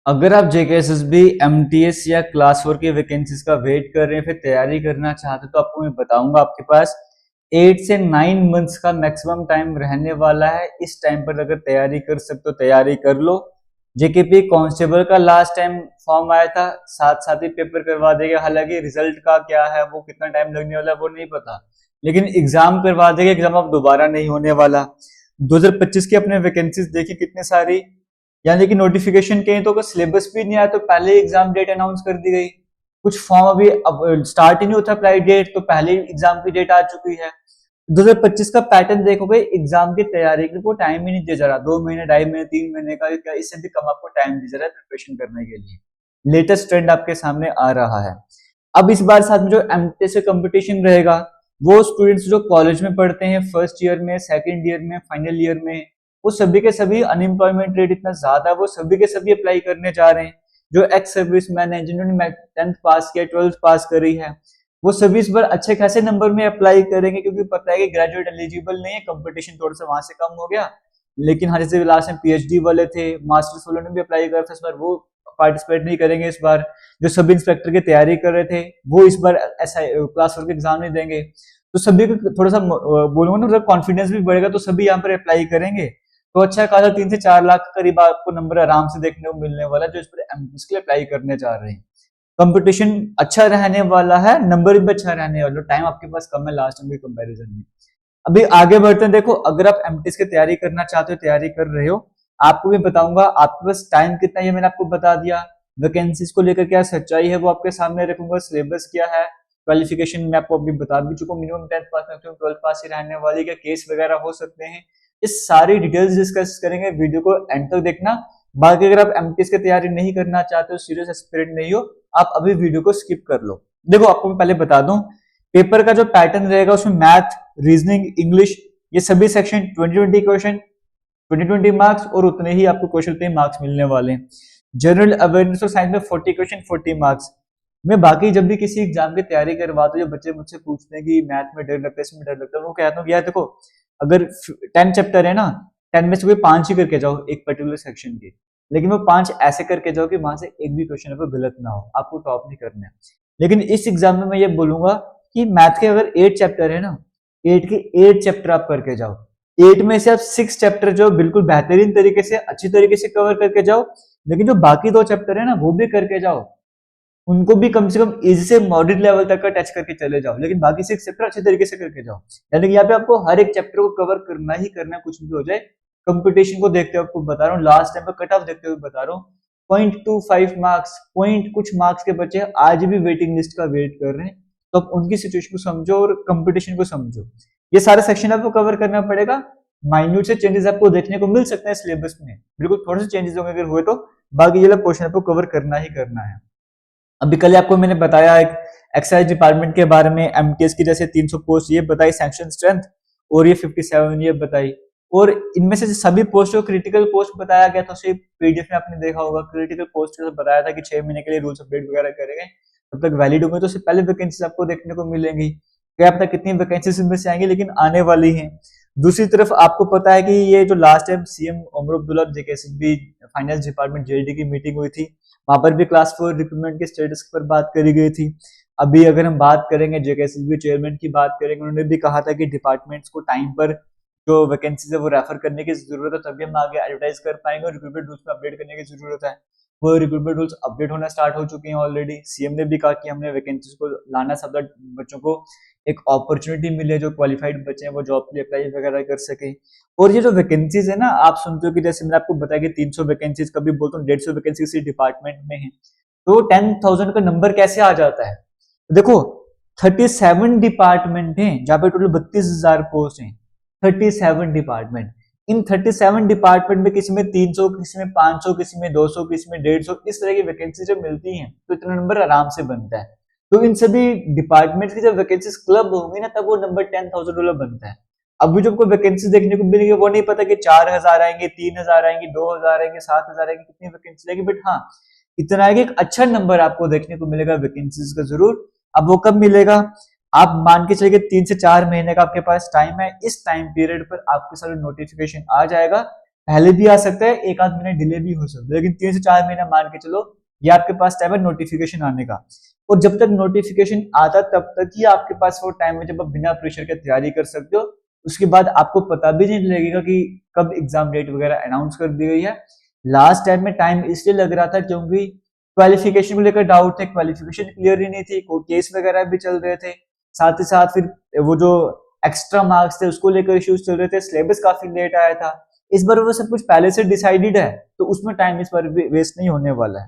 अगर आप JKSSB MTS या क्लास 4 की वैकेंसीज का वेट कर रहे हैं, फिर तैयारी करना चाहते हैं, तो आपको मैं बताऊंगा आपके पास 8 से 9 मंथ्स का मैक्सिमम टाइम रहने वाला है। इस टाइम पर अगर तैयारी कर सकते हो तैयारी कर लो। जेकेपी कांस्टेबल का लास्ट टाइम फॉर्म आया था, साथ साथ ही पेपर करवा देगा। हालांकि रिजल्ट का क्या है, वो कितना टाइम लगने वाला है वो नहीं पता, लेकिन एग्जाम करवा देगा। एग्जाम अब दोबारा नहीं होने वाला। 2025 की अपने वैकेंसीज देखी कितने सारी, यानी कि नोटिफिकेशन कहीं तो सिलेबस भी नहीं आया तो पहले एग्जाम डेट अनाउंस कर दी गई। कुछ फॉर्म अभी अब स्टार्ट ही नहीं होता अप्लाई डेट, तो पहले एग्जाम की डेट आ चुकी है। 2025 का पैटर्न देखोगे, एग्जाम की तैयारी के लिए को टाइम ही नहीं दिया जा रहा। 2 महीने, 2.5 महीने, 3 महीने का, क्या इससे भी कम आपको टाइम दिया जा रहा है प्रिपरेशन करने के लिए। लेटेस्ट ट्रेंड आपके सामने आ रहा है। अब इस बार साथ में जो एमटीएस कंपटीशन रहेगा, वो स्टूडेंट्स जो कॉलेज में पढ़ते हैं, फर्स्ट ईयर में, सेकेंड ईयर में, फाइनल ईयर में, वो सभी के सभी, अनएम्प्लॉयमेंट रेट इतना ज्यादा है, वो सभी के सभी अप्लाई करने जा रहे हैं। जो एक्स सर्विस मैन है, जिन्होंने 10th पास किया, 12th पास करी है, वो सभी इस बार अच्छे खासे नंबर में अप्लाई करेंगे, क्योंकि पता है कि ग्रेजुएट एलिजिबल नहीं है, कंपटीशन थोड़ा सा वहां से कम हो गया। लेकिन हाँ, जैसे लास्ट में पीएचडी वाले थे, मास्टर्स वालों ने भी अप्लाई करा था, इस बार वो पार्टिसिपेट नहीं करेंगे। इस बार जो सब इंस्पेक्टर की तैयारी कर रहे थे, वो इस बार ऐसा क्लास 4 के एग्जाम नहीं देंगे। तो सभी को थोड़ा सा बोलूंगा ना, कॉन्फिडेंस भी बढ़ेगा, तो सभी यहाँ पर अप्लाई करेंगे। तो अच्छा खासा 3 से 4 लाख के करीब आपको नंबर आराम से देखने को मिलने वाला है, जो इस पर एमपीएस के लिए अप्लाई करने जा रहे हैं। कंपटीशन अच्छा रहने वाला है, नंबर भी अच्छा रहने वाला है, टाइम आपके पास कम है लास्ट टाइम के कंपैरिजन में। अभी आगे बढ़ते हैं। देखो, अगर आप एमटीएस की तैयारी करना चाहते हो, तैयारी कर रहे हो, आपको भी बताऊंगा आपके पास टाइम कितना है, ये मैंने आपको बता दिया। वैकेंसीज को लेकर क्या सच्चाई है वो आपके सामने रखूंगा, सिलेबस क्या है, क्वालिफिकेशन मैं आपको अभी बता भी चुका हूँ, मिनिमम 10th पास, मैक्सिमम 12th पास ही रहने वाली, क्या केस वगैरह हो सकते हैं, इस सारी डिटेल्स डिस्कस करेंगे। वीडियो को एंड तक देखना। बाकी अगर आप एमटीएस की तैयारी नहीं करना चाहते हो, सीरियस एस्पिरेंट नहीं हो, आप अभी वीडियो को स्किप कर लो। देखो, आपको मैं पहले बता दूं, पेपर का जो पैटर्न रहेगा उसमें मैथ, रीजनिंग, इंग्लिश, ये सभी सेक्शन 2020 क्वेश्चन, 2020 मार्क्स, और उतने ही आपको क्वेश्चन पे मार्क्स मिलने वाले हैं। जनरल अवेयरनेस और साइंस में 40 क्वेश्चन, 40 मार्क्स। मैं बाकी जब भी किसी एग्जाम की तैयारी करवाता हूँ, जो बच्चे मुझसे पूछते हैं कि मैथ में डर लगता है, इसमें डर लगता है, वो कहता हूँ यार देखो, अगर 10 चैप्टर है ना, 10 में से कोई 5 ही करके जाओ एक पर्टिकुलर सेक्शन के, लेकिन वो 5 ऐसे करके जाओ कि वहां से एक भी क्वेश्चन आपको गलत ना हो, आपको टॉप नहीं करना है। लेकिन इस एग्जाम में मैं ये बोलूंगा कि मैथ के अगर 8 चैप्टर है ना, 8 के 8 चैप्टर आप करके जाओ। 8 में से आप 6 चैप्टर जो बिल्कुल बेहतरीन तरीके से, अच्छी तरीके से कवर करके जाओ, लेकिन जो बाकी 2 चैप्टर है ना, वो भी करके जाओ। उनको भी कम से कम इजी से मॉडरेट लेवल तक का टच करके चले जाओ, लेकिन बाकी 6 चैप्टर अच्छे तरीके से करके जाओ। यानी कि यहाँ पे आपको हर एक चैप्टर को कवर करना ही करना है, कुछ भी हो जाए। कंपटीशन को देखते हुए आपको बता रहा हूँ, लास्ट टाइम का कट ऑफ देखते हुए बता रहा हूँ, 0.25 मार्क्स, पॉइंट कुछ मार्क्स के बच्चे आज भी वेटिंग लिस्ट का वेट कर रहे हैं। तो आप उनकी सिचुएशन को समझो और कंपटीशन को समझो। ये सारे सेक्शन आपको कवर करना पड़ेगा। माइन्यूट से चेंजेस आपको देखने को मिल सकते हैं सिलेबस में, बिल्कुल थोड़े से चेंजेस होंगे अगर हुए तो, बाकी ये लोग क्वेश्चन आपको कवर करना ही करना है। अभी कल आपको मैंने बताया एक एक्साइज डिपार्टमेंट के बारे में, एमटीएस की जैसे 300 पोस्ट ये बताई, सैंक्शन स्ट्रेंथ, और ये 57 ये बताई। और इनमें से सभी पोस्ट को क्रिटिकल पोस्ट बताया गया था, उसे पीडीएफ में आपने देखा होगा। क्रिटिकल पोस्ट बताया था कि 6 महीने के लिए रूल्स अपडेट वगैरह करेंगे, तब तक वैलिड होंगे, तो उससे पहले वैकेंसीज आपको देखने को मिलेंगी। क्या पता कितनी वैकेंसीज इनमें से आएंगी, लेकिन आने वाली हैं। दूसरी तरफ आपको पता है कि ये जो last time CM Omar Abdullah JKSSB finance department JD की मीटिंग हुई थी, वहां पर भी क्लास 4 रिक्रूटमेंट के स्टेटस पर बात करी गई थी। अभी अगर हम बात करेंगे जेकेएसएसबी चेयरमैन की बात करेंगे, उन्होंने भी कहा था कि डिपार्टमेंट्स को टाइम पर जो वैकेंसीज है वो रेफर करने की जरूरत है, तभी हम आगे एडवर्टाइज कर पाएंगे, और रिक्रूटमेंट रूल्स में अपडेट करने की जरूरत है। वो रिक्रूटमेंट रूल्स अपडेट होना स्टार्ट हो चुके हैं ऑलरेडी। सीएम ने भी कहा कि हमने वैकेंसीज को लाना, सब बच्चों को एक अपॉर्चुनिटी मिले, जो क्वालिफाइड बच्चे हैं वो जॉब के लिए अप्लाई वगैरह कर सके। और ये जो वैकेंसीज है ना, आप सुनते हो कि जैसे मैंने आपको बताया कि 300 वैकेंसीज, कभी बोलता हूँ 150 वैकेंसी किसी डिपार्टमेंट में है, तो 10,000 का नंबर कैसे आ जाता है? देखो, 37 डिपार्टमेंट हैं जहां पे टोटल 32,000 पोस्ट हैं। 37 डिपार्टमेंट, इन 37 डिपार्टमेंट में किसी में 300, किसी में 500, किसी में 200, किसी में 150, इस तरह की वैकेंसी जब मिलती हैं, तो इतना नंबर आराम से बनता है। तो इन सभी डिपार्टमेंट की जब वैकेंसीज क्लब होंगी ना, तब वो नंबर 10,000 वाला बनता है। अभी जो आपको वैकेंसी देखने को मिलेगी, वो नहीं पता कि 4,000 आएंगे, 3,000 आएंगे, 2,000 आएंगे, 7,000 आएंगे, कितनी वैकेंसी आएगी, बट हाँ, इतना है कि एक अच्छा नंबर आपको देखने को मिलेगा वैकेंसीज का जरूर। अब वो कब मिलेगा? आप मान के चलिए 3 से 4 महीने का आपके पास टाइम है। इस टाइम पीरियड पर आपके सारे नोटिफिकेशन आ जाएगा, पहले भी आ सकता है, एक आध महीने डिले भी हो सकता है, लेकिन 3 से 4 महीना मान के चलो ये आपके पास टाइम है नोटिफिकेशन आने का। और जब तक नोटिफिकेशन आता तब तक ही आपके पास वो टाइम है जब आप बिना प्रेशर के तैयारी कर सकते हो। उसके बाद आपको पता भी नहीं लगेगा कि कब एग्जाम डेट वगैरह अनाउंस कर दी गई है। लास्ट टाइम में टाइम इसलिए लग रहा था क्योंकि क्वालिफिकेशन को लेकर डाउट थे, क्वालिफिकेशन क्लियर ही नहीं थी, कोर्ट केस वगैरह भी चल रहे थे, साथ ही साथ फिर वो जो एक्स्ट्रा मार्क्स थे उसको लेकर इश्यूज चल रहे थे, सिलेबस काफी लेट आया था। इस बार वो सब कुछ पहले से डिसाइडेड है, तो उसमें टाइम इस बार वेस्ट नहीं होने वाला है।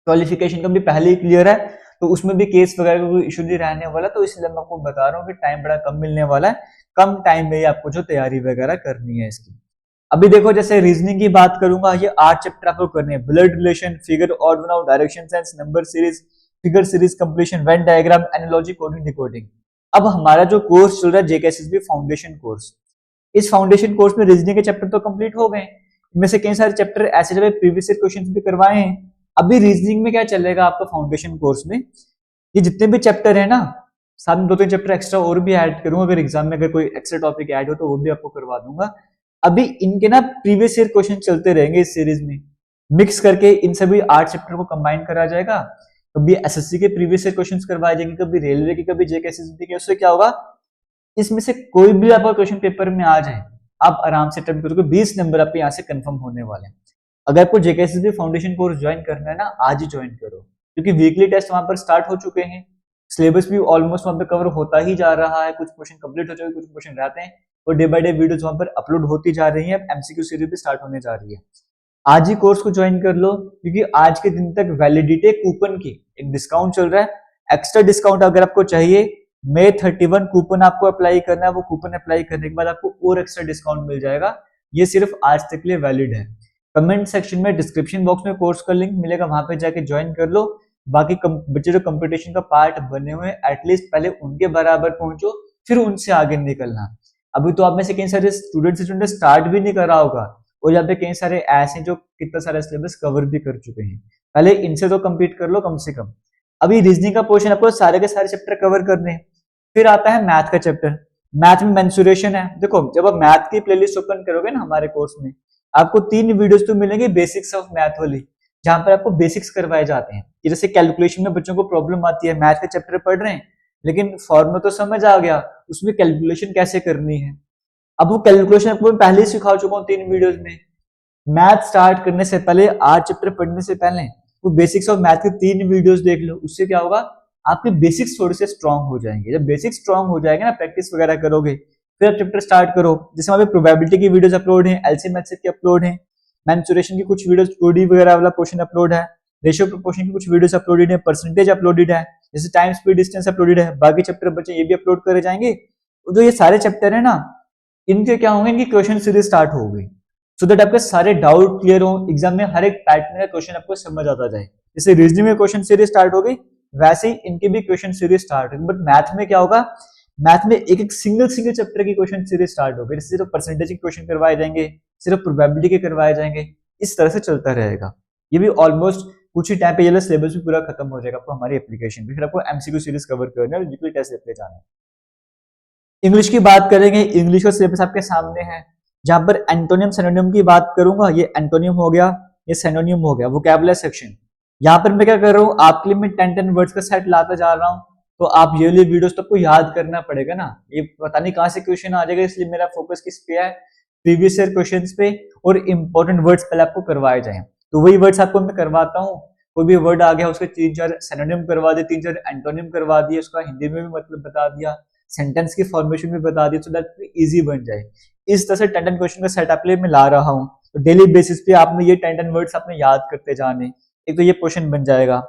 क्वालिफिकेशन का भी पहले ही क्लियर है, तो उसमें भी केस वगैरह का कोई इशू नहीं रहने वाला, तो इसलिए मैं आपको बता रहा हूँ कि टाइम बड़ा कम मिलने वाला है। कम टाइम में ही आपको जो तैयारी वगैरह करनी है इसकी। अभी देखो जैसे रीजनिंग की बात करूंगा, ये 8 चैप्टर आपको करने हैं। Blood relation, figure, odd one out, direction sense, number series, figure series completion, Venn diagram, analogy, coding, decoding. अब हमारा जो कोर्स चल रहा है जेकेएसएसबी फाउंडेशन कोर्स, इस फाउंडेशन कोर्स में रीजनिंग के चैप्टर तो कंप्लीट हो गए, इनमें से कई सारे चैप्टर ऐसे जगह प्रीवियस ईयर क्वेश्चन भी करवाए हैं। अभी रीजनिंग में क्या चलेगा आपका फाउंडेशन कोर्स में, ये जितने भी चैप्टर है ना, साथ में 2-3 चैप्टर एक्स्ट्रा और भी ऐड करूंगा, अगर एग्जाम में अगर कोई एक्स्ट्रा टॉपिक ऐड हो तो वो भी आपको करवा दूंगा। अभी इनके ना प्रीवियस ईयर क्वेश्चन चलते रहेंगे इस सीरीज में, मिक्स करके इन सभी 8 चैप्टर को कंबाइन करा जाएगा। कभी एसएससी के प्रीवियस ईयर क्वेश्चंस करवाए जाएंगे, कभी रेलवे के, कभी जेकेएसएसबी के। उससे क्या होगा, इसमें से कोई भी आपका क्वेश्चन पेपर में आ जाए, आप आराम से अटेम्प्ट करोगे, 20 नंबर आपके यहाँ से कंफर्म होने वाले हैं। अगर आपको जेकेएसएसबी फाउंडेशन कोर्स ज्वाइन करना है ना, आज ही ज्वाइन करो, क्योंकि वीकली टेस्ट वहां पर स्टार्ट हो चुके हैं, सिलेबस भी ऑलमोस्ट वहां पर कवर होता ही जा रहा है, कुछ क्वेश्चन कंप्लीट हो चुके, कुछ क्वेश्चन रहते हैं, और डे बाय डे वीडियोस वहां पर अपलोड होती जा रही है, एमसीक्यू सीरीज भी स्टार्ट होने जा रही है। आज ही कोर्स को ज्वाइन कर लो, क्योंकि आज के दिन तक वैलिडिटी कूपन की एक डिस्काउंट चल रहा है। एक्स्ट्रा डिस्काउंट अगर आपको चाहिए, May 31 कूपन आपको अप्लाई करना है, वो कूपन अप्लाई करने के बाद आपको और एक्स्ट्रा डिस्काउंट मिल जाएगा। ये सिर्फ आज तक के लिए वैलिड है। कमेंट सेक्शन में, डिस्क्रिप्शन बॉक्स में कोर्स का लिंक मिलेगा, वहां पे जाके ज्वाइन कर लो। बाकी बच्चे जो कंपटीशन का पार्ट बने हुए हैं, एटलीस्ट पहले उनके बराबर पहुंचो, फिर उनसे आगे निकलना। अभी तो आप में से कई सारे स्टूडेंट स्टार्ट भी नहीं करा होगा, और यहाँ पे कई सारे ऐसे जो कितना सारा सिलेबस कवर भी कर चुके हैं। पहले इनसे तो कंप्लीट कर लो कम से कम। अभी रीजनिंग का पोर्शन आपको सारे के सारे चैप्टर कवर करने हैं। फिर आता है मैथ का चैप्टर। मैथ में मेंसुरेशन है। देखो जब आप मैथ की प्लेलिस्ट ओपन करोगे ना हमारे कोर्स में, आपको 3 वीडियोस तो मिलेंगे बेसिक्स ऑफ मैथ वाली, जहां पर आपको बेसिक्स करवाए जाते हैं कि जैसे कैलकुलेशन में बच्चों को प्रॉब्लम आती है, मैथ का चैप्टर पढ़ रहे हैं लेकिन फॉर्मूला तो समझ आ गया, उसमें कैलकुलेशन कैसे करनी है, अब वो कैलकुलेशन आपको मैं पहले ही सिखा चुका हूँ 3 वीडियोस में। मैथ स्टार्ट करने से पहले, 8 चैप्टर पढ़ने से पहले वो बेसिक्स ऑफ मैथ के 3 वीडियोस देख लो। उससे क्या होगा, आपके बेसिक्स थोड़े से स्ट्रांग हो जाएंगे। जब बेसिक्स स्ट्रांग हो जाएंगे ना, प्रैक्टिस वगैरह करोगे, फिर आप चैप्टर स्टार्ट करो। जैसे वहां पे प्रोबेबिलिटी की वीडियोस अपलोड है, एलसीएम मैथ्स की अपलोड है, मेंसुरेशन की कुछ वीडियोस, 2D वगैरह वाला पोर्शन अपलोड है, रेशियो प्रोपोर्शन की कुछ वीडियोस अपलोडेड है, परसेंटेज अपलोडेड है, जैसे टाइम स्पीड डिस्टेंस अपलोडेड है। बाकी चैप्टर बच्चे ये भी अपलोड करे जाएंगे। जो ये सारे चैप्टर है ना, इनके क्या होंगे, इनकी क्वेश्चन सीरीज स्टार्ट हो गई, सो दैट आपके सारे डाउट क्लियर हो, एग्जाम में हर एक पैटर्न का क्वेश्चन आपको समझ आता जाए। जैसे रीजनिंग में क्वेश्चन सीरीज स्टार्ट हो गई, वैसे ही इनकी भी क्वेश्चन सीरीज स्टार्ट होगी। बट मैथ में क्या होगा, मैथ में एक एक सिंगल चैप्टर की क्वेश्चन सीरीज स्टार्ट होगी। जैसे सिर्फ परसेंटेज के क्वेश्चन करवाए जाएंगे, सिर्फ प्रोबेबिलिटी के करवाए जाएंगे, इस तरह से चलता रहेगा। ये भी ऑलमोस्ट कुछ ही टाइम पे ये सिलेबस भी पूरा खत्म हो जाएगा आपको हमारी एप्लीकेशन पे। फिर आपको एमसीक्यू सीरीज कवर करना है, वीकली टेस्ट लेके जाना है। इंग्लिश की बात करेंगे, इंग्लिश का सिलेबस आपके सामने है, जहां पर एंटोनियम सिनोनियम की बात करूंगा। ये एंटोनियम हो गया, ये सिनोनियम हो गया, वोकैबुलरी सेक्शन। यहाँ पर मैं क्या कर रहा हूँ, आपके लिए मैं 10 वर्ड्स का सेट लाता जा रहा हूँ, तो आप ये वाली वीडियोस तो आपको याद करना पड़ेगा ना। ये पता नहीं कहाँ से क्वेश्चन आ जाएगा, इसलिए मेरा फोकस किस पे है, प्रीवियस ईयर क्वेश्चंस पे, और इंपॉर्टेंट वर्ड्स पहले आपको करवाए जाए। तो वही वर्ड्स आपको मैं करवाता हूँ। कोई भी वर्ड आ गया उसके 3-4 सिनोनिम करवा दिए, 3-4 एंटोनिम करवा दिए, उसका हिंदी में भी मतलब बता दिया, सेंटेंस की फॉर्मेशन भी बता दी, सो दैट इजी बन जाए। इस तरह से 10 क्वेश्चन का सेट आपके लिए मैं ला रहा हूँ। तो डेली बेसिस पे आपने ये 10 वर्ड्स आपने याद करते जाने, एक तो ये क्वेश्चन बन जाएगा।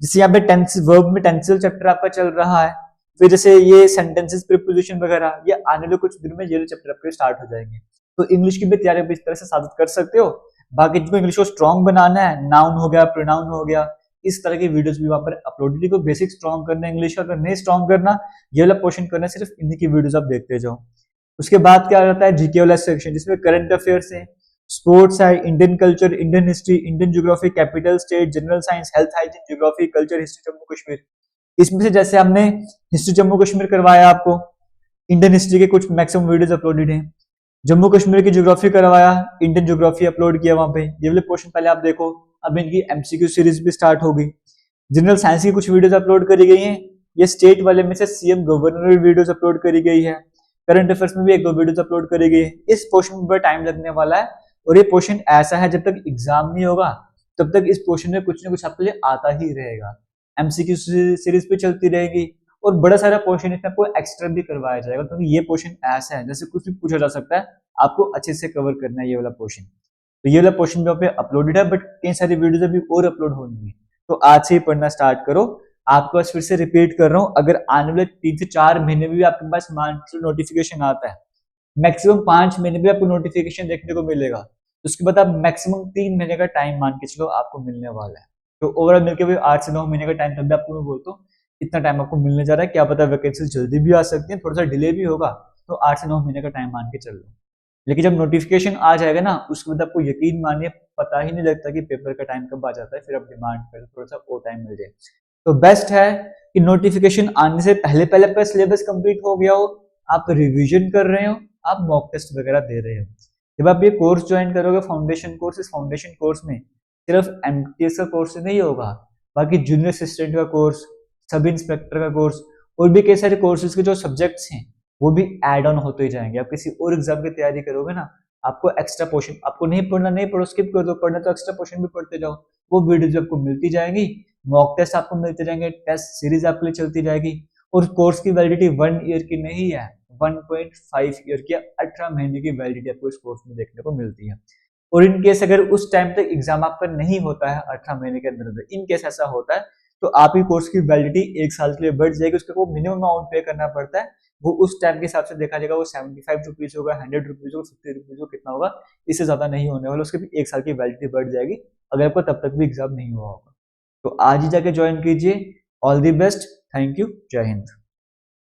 जैसे यहाँ पे टेंस, वर्ब में टेंसिल चैप्टर आपका चल रहा है, फिर जैसे ये सेंटेंसेस, प्रीपोजिशन वगैरह, ये आने वाले कुछ दिन में ये चैप्टर आपके स्टार्ट हो जाएंगे। तो इंग्लिश की भी तैयारी आप इस तरह से साबित कर सकते हो। बाकी जिसको इंग्लिश को स्ट्रॉन्ग बनाना है, नाउन हो गया, प्रोनाउन हो गया, इस तरह की वीडियोस भी वहां पर अपलोडेड को बेसिक स्ट्रॉन्ग करना इंग्लिश का। अगर नहीं स्ट्रॉन्ग करना, ये वाला पोर्शन करना, सिर्फ इन्हीं की वीडियोस आप देखते जाओ। उसके बाद क्या आता है, जीके वाला सेक्शन, जिसमें करंट अफेयर्स है, स्पोर्ट्स है, Indian culture, Indian history, Indian geography, capital state, general science, health, hygiene, geography, culture, history Jammu Kashmir. इसमें से जैसे हमने हिस्ट्री जम्मू कश्मीर करवाया आपको, इंडियन हिस्ट्री के कुछ मैक्सिमम वीडियोस अपलोडेड हैं। जम्मू कश्मीर की ज्योग्राफी करवाया, इंडियन ज्योग्राफी अपलोड किया वहां पे। ये वाले क्वेश्चन पहले आप देखो। अब इनकी एमसीक्यू सीरीज भी स्टार्ट होगी। जनरल साइंस की कुछ वीडियोस अपलोड करी गई हैं। ये स्टेट वाले में से सीएम गवर्नर वीडियोस अपलोड करी गई है। करंट अफेयर्स में भी एक दो वीडियोस अपलोड करी गई है। इस पोर्शन में बड़ा टाइम लगने वाला है और ये पोर्शन ऐसा है जब तक एग्जाम नहीं होगा तब तक इस पोर्शन में कुछ ना कुछ आपके लिए आता ही रहेगा। एमसीक्यू सीरीज भी चलती रहेगी और बड़ा सारा पोर्शन इसमें आपको एक्स्ट्रा भी करवाया जाएगा, क्योंकि ये पोर्शन ऐसा है जैसे कुछ भी पूछा जा सकता है, आपको अच्छे से कवर करना है ये वाला पोर्शन। तो ये वाला पोर्शन भी पे अपलोडेड है, बट कई सारी वीडियोस अभी और अपलोड होनी है, तो आज से ही पढ़ना स्टार्ट करो। आपके पास फिर से रिपीट कर रहा हूँ, अगर आने वाले 3 से 4 महीने में भी आपके पास नोटिफिकेशन आता है, मैक्सिमम 5 महीने भी आपको नोटिफिकेशन देखने को मिलेगा, तो उसके बाद आप मैक्सिमम 3 महीने का टाइम मान के चलो आपको मिलने वाला है। तो ओवरऑल मिलकर भी 8 से 9 महीने का टाइम, तब भी आपको मैं बोलता हूँ इतना टाइम आपको मिलने जा रहा है। क्या पता वैकेंसी जल्दी भी आ सकती है, थोड़ा सा डिले भी होगा, तो 8 से 9 महीने का टाइम मान के चल लो। लेकिन जब नोटिफिकेशन आ जाएगा ना, उसके बाद आपको यकीन मानिए पता ही नहीं लगता कि पेपर का टाइम कब आ जाता है, फिर आप डिमांड करें थोड़ा सा और टाइम मिल जाए। तो बेस्ट है कि नोटिफिकेशन आने से पहले पहले आपका सिलेबस कंप्लीट हो गया हो, आप रिवीजन कर रहे हो, आप मॉक टेस्ट वगैरह दे रहे हो। जब आप ये कोर्स ज्वाइन करोगे फाउंडेशन कोर्स, इस फाउंडेशन कोर्स में सिर्फ एमटीएस का कोर्स नहीं होगा, बाकी जूनियर असिस्टेंट का कोर्स, सब इंस्पेक्टर का कोर्स और भी कई सारे कोर्सेज के जो सब्जेक्ट्स हैं वो भी ऐड ऑन होते जाएंगे। आप किसी और एग्जाम की तैयारी करोगे ना, आपको एक्स्ट्रा पोर्शन, आपको नहीं पढ़ना नहीं पढ़ो, स्किप कर दो, पढ़ना तो एक्स्ट्रा पोर्शन भी पढ़ते जाओ, वो वीडियोज आपको मिलती जाएंगी, मॉक टेस्ट आपको मिलते जाएंगे, टेस्ट सीरीज आपके लिए चलती जाएगी। और कोर्स की वैलिडिटी 1 ईयर की नहीं है, 1.5 ईयर की, 18 महीने की वैलिडिटी आपको इस कोर्स में देखने को मिलती है। और इन केस अगर उस टाइम तक एग्जाम आपका नहीं होता है 18 महीने के अंदर, इन केस ऐसा होता है तो आपकी कोर्स की वैलिडिटी 1 साल के लिए बढ़ जाएगी। उसके वो मिनिमम अमाउंट पे करना पड़ता है, वो उस टाइम के हिसाब से देखा जाएगा, वो 75 रुपीज होगा, 100 रुपीज होगा, 50 रुपीज होगा, कितना होगा, इससे ज्यादा नहीं होने वाला। उसके भी 1 साल की वैलिडिटी बढ़ जाएगी अगर आपको तब तक भी एग्जाम नहीं हुआ होगा। तो आज ही जाके ज्वाइन कीजिए। All the best, thank you, जय हिंद।